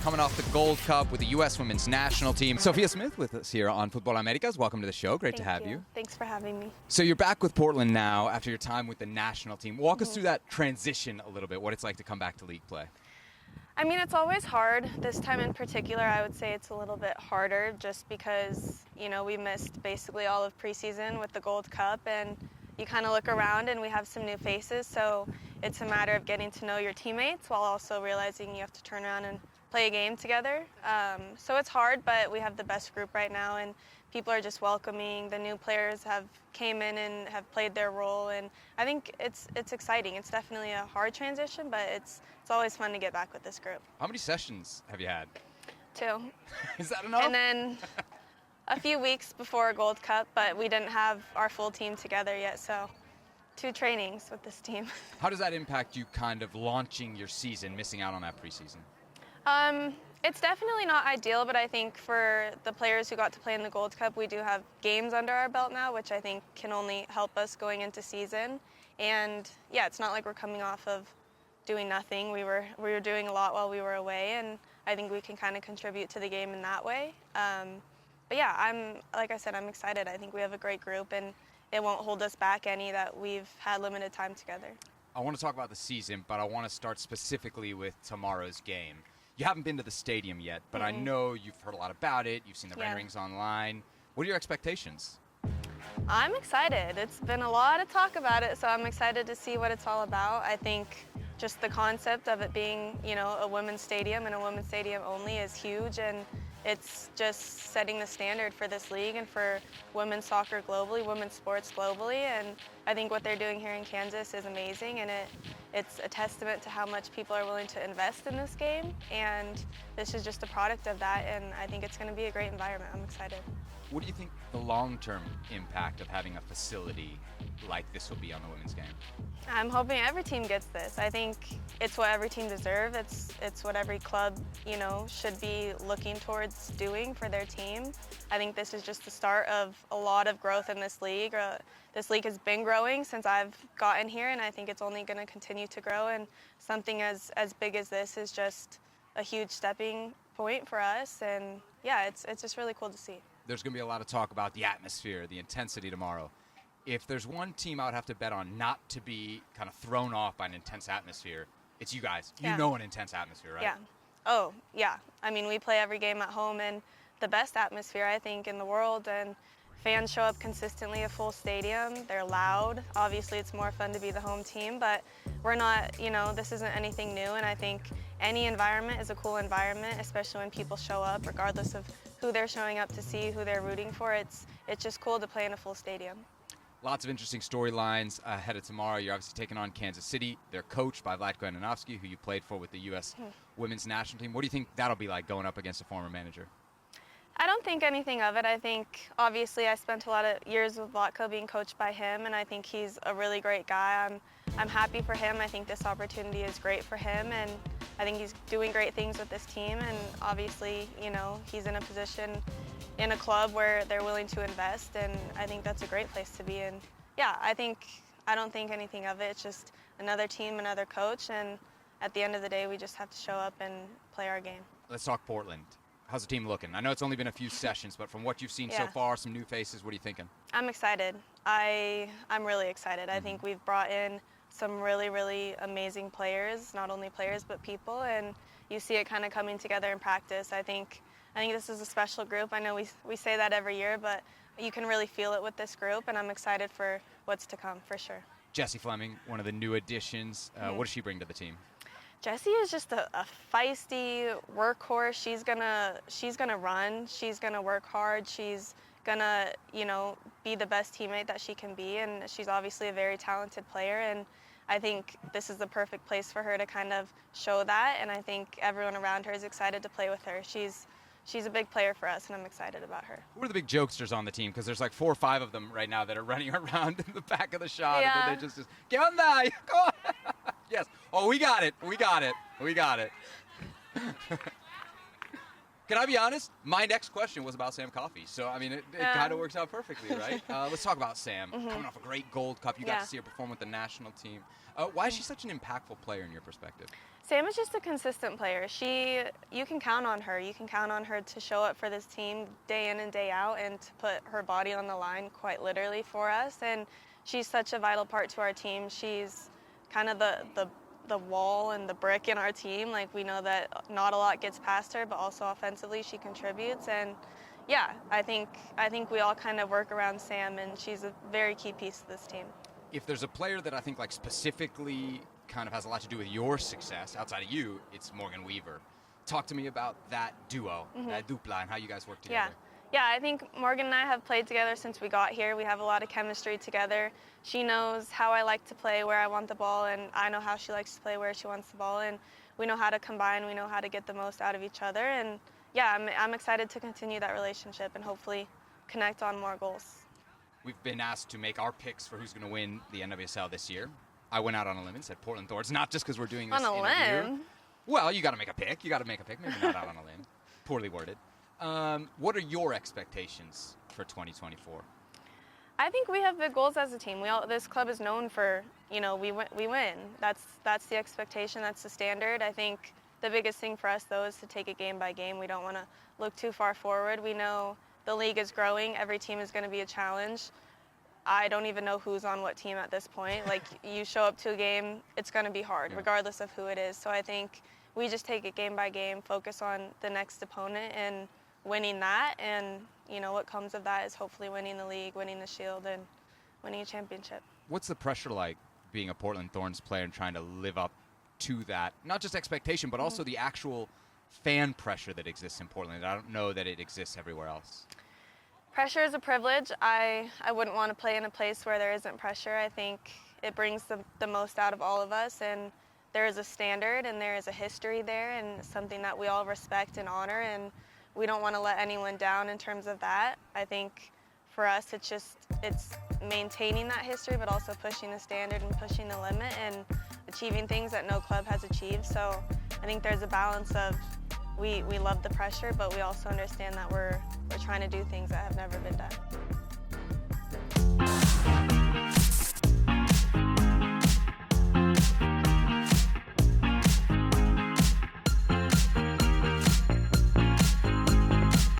coming off the Gold Cup with the U.S. Women's National Team. SOPHIA Smith with us here on Futbol Americas. Welcome to the show. Great to have you. Thanks for having me. So you're back with Portland now after your time with the national team. Walk us through that transition a little bit, what it's like to come back to league play. I mean, it's always hard. This time in particular, I would say it's a little bit harder just because, you know, we missed basically all of preseason with the Gold Cup, and you kind of look around and we have some new faces, so it's a matter of getting to know your teammates while also realizing you have to turn around and play a game together. So it's hard, but we have the best group right now, and people are just welcoming. The new players have came in and have played their role, and I think it's exciting. It's definitely a hard transition, but it's always fun to get back with this group. How many sessions have you had? 2. Is that enough? And then a few weeks before Gold Cup, but we didn't have our full team together yet, so 2 trainings with this team. How does that impact you kind of launching your season, missing out on that preseason? It's definitely not ideal, but I think for the players who got to play in the Gold Cup, we do have games under our belt now, which I think can only help us going into season. And yeah, it's not like we're coming off of doing nothing. We were doing a lot while we were away, and I think we can kind of contribute to the game in that way. But yeah, like I said, I'm excited. I think we have a great group, and it won't hold us back any that we've had limited time together. I want to talk about the season, but I want to start specifically with tomorrow's game. You haven't been to the stadium yet, but I know you've heard a lot about it. You've seen the renderings online. What are your expectations? I'm excited. It's been a lot of talk about it, so I'm excited to see what it's all about. I think just the concept of it being, you know, a women's stadium and a women's stadium only is huge, and it's just setting the standard for this league and for women's soccer globally, women's sports globally, and I think what they're doing here in Kansas is amazing, and it's a testament to how much people are willing to invest in this game, and this is just a product of that, and I think it's going to be a great environment. I'm excited. What do you think the long-term impact of having a facility like this will be on the women's game? I'm hoping every team gets this. I think it's what every team deserves. It's what every club, you know, should be looking towards doing for their team. I think this is just the start of a lot of growth in this league. This league has been growing since I've gotten here, and I think it's only going to continue to grow, and something as big as this is just a huge stepping point for us, and yeah, it's just really cool to see. There's going to be a lot of talk about the atmosphere, the intensity tomorrow. If there's one team I would have to bet on not to be kind of thrown off by an intense atmosphere, it's you guys. You know an intense atmosphere, right? Yeah. Oh, yeah. I mean, we play every game at home in the best atmosphere, I think, in the world, and fans show up consistently, a full stadium. They're loud. Obviously, it's more fun to be the home team, but we're not, you know, this isn't anything new, and I think any environment is a cool environment, especially when people show up, regardless of who they're showing up to see, who they're rooting for. It's just cool to play in a full stadium. Lots of interesting storylines ahead of tomorrow. You're obviously taking on Kansas City. They're coached by Vlatko Ananovsky, who you played for with the U.S. Women's National Team. What do you think that'll be like going up against a former manager? I don't think anything of it. I think, obviously, I spent a lot of years with Vlatko being coached by him, and I think he's a really great guy. I'm happy for him. I think this opportunity is great for him, and I think he's doing great things with this team, and obviously, you know, he's in a position in a club where they're willing to invest, and I think that's a great place to be. And yeah, I don't think anything of it. It's just another team, another coach, and at the end of the day, we just have to show up and play our game. Let's talk Portland. How's the team looking? I know it's only been a few sessions, but from what you've seen so far, some new faces, what are you thinking? I'm excited. I'm really excited. I think we've brought in some really, really amazing players, not only players, but people, and you see it kind of coming together in practice. I think this is a special group. I know we say that every year, but you can really feel it with this group, and I'm excited for what's to come, for sure. Jessie Fleming, one of the new additions. What does she bring to the team? Jessie is just a feisty workhorse. She's gonna run. She's gonna work hard. She's gonna, you know, be the best teammate that she can be, and she's obviously a very talented player, and I think this is the perfect place for her to kind of show that, and I think everyone around her is excited to play with her. She's a big player for us, and I'm excited about her. Who are the big jokesters on the team? Because there's like 4 or 5 of them right now that are running around in the back of the shot, and then they just ¿Qué onda? Go on. Yes. Oh, we got it. Can I be honest? My next question was about Sam Coffey. So, I mean, it kind of works out perfectly, right? Let's talk about Sam. Coming off a great Gold Cup. You got to see her perform with the national team. Why is she such an impactful player in your perspective? Sam is just a consistent player. You can count on her. You can count on her to show up for this team day in and day out and to put her body on the line quite literally for us. And she's such a vital part to our team. She's kind of the wall and the brick in our team. Like, we know that not a lot gets past her, but also offensively she contributes. And yeah, I think we all kind of work around Sam, and she's a very key piece of this team. If there's a player that I think like specifically kind of has a lot to do with your success outside of you, it's Morgan Weaver. Talk to me about that duo, that dupla, and how you guys work together. Yeah, I think Morgan and I have played together since we got here. We have a lot of chemistry together. She knows how I like to play, where I want the ball, and I know how she likes to play, where she wants the ball, and we know how to combine. We know how to get the most out of each other, and yeah, I'm excited to continue that relationship and hopefully connect on more goals. We've been asked to make our picks for who's going to win the NWSL this year. I went out on a limb and said Portland Thorns, not just because we're doing this interview. On a limb? Well, you got to make a pick. Maybe not out on a limb. Poorly worded. What are your expectations for 2024? I think we have big goals as a team. This club is known for, we win. That's the expectation. That's the standard. I think the biggest thing for us, though, is to take it game by game. We don't want to look too far forward. We know the league is growing. Every team is going to be a challenge. I don't even know who's on what team at this point. Like, you show up to a game, it's going to be hard, regardless of who it is. So I think we just take it game by game, focus on the next opponent and winning that. And, what comes of that is hopefully winning the league, winning the Shield, and winning a championship. What's the pressure like being a Portland Thorns player and trying to live up to that, not just expectation, but also the actual fan pressure that exists in Portland? I don't know that it exists everywhere else. Pressure is a privilege. I wouldn't want to play in a place where there isn't pressure. I think it brings the most out of all of us, and there is a standard and there is a history there, and something that we all respect and honor, and we don't want to let anyone down in terms of that. I think for us it's maintaining that history, but also pushing the standard and pushing the limit and achieving things that no club has achieved. So I think there's a balance of we love the pressure, but we also understand that we're trying to do things that have never been done.